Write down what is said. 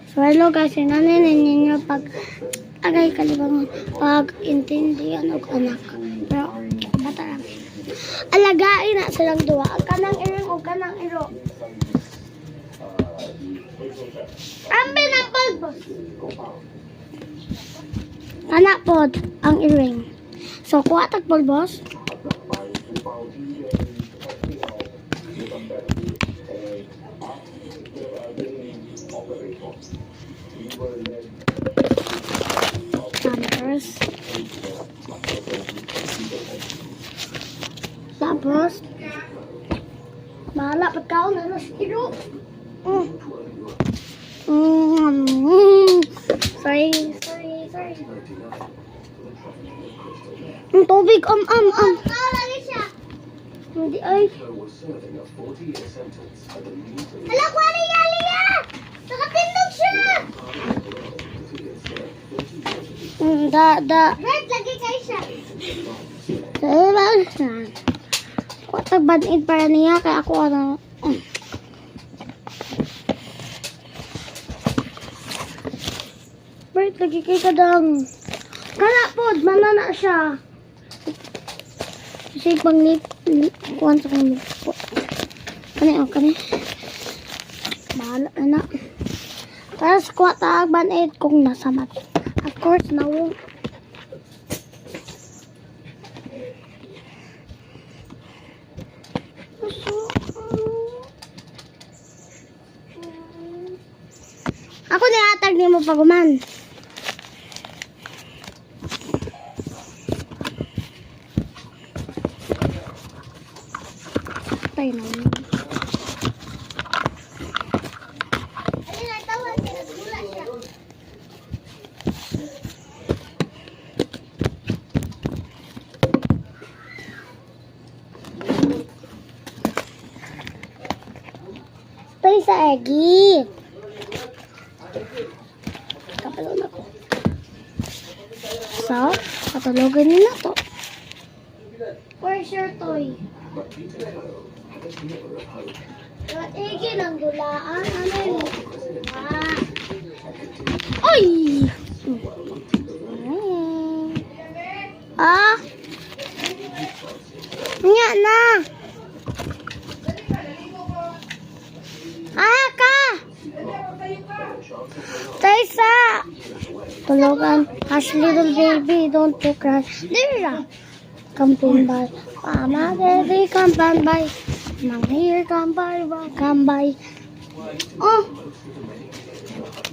So, hello guys, inanin ninyo pag agay kalibangan pag intindihan og anak. Pero, bata lang. Alagain na silang duwa. Ang kanang irong o kanang iro. Ambil ng pulbos. Anak pod ang iring. So, kuha tag pulbos. Tapos, bahala pagkaon na nasa iro. Sorry. Ang tubig, lagi siya. Hindi ay. Hala, kuha niya, Lia! Nakatindog siya! Red, lagi kayo siya. Kuha tag-band-aid para niya, kaya ako ano. Red, lagi kayo kadang. Kala po, manana siya. Kasi pang kuhan sa kong po. Kani. Bahala na. Tapos kuha tag-band-aid kung nasa mat. Of course, no. Ako nihatag ni mo paguman. Tayo na yun. Ayun, natawa. Nagula siya. Tayo sa egi. Kapalon ako. So, katalogan nila to. Where's your toy? Igi ng gulaan. Ano yun? Oy! Nga na! Ka! Taysa! Tulogan. Hush, little baby, don't you cry. There! Come by. Mama, baby, come by. Mama, here, come by. Oh!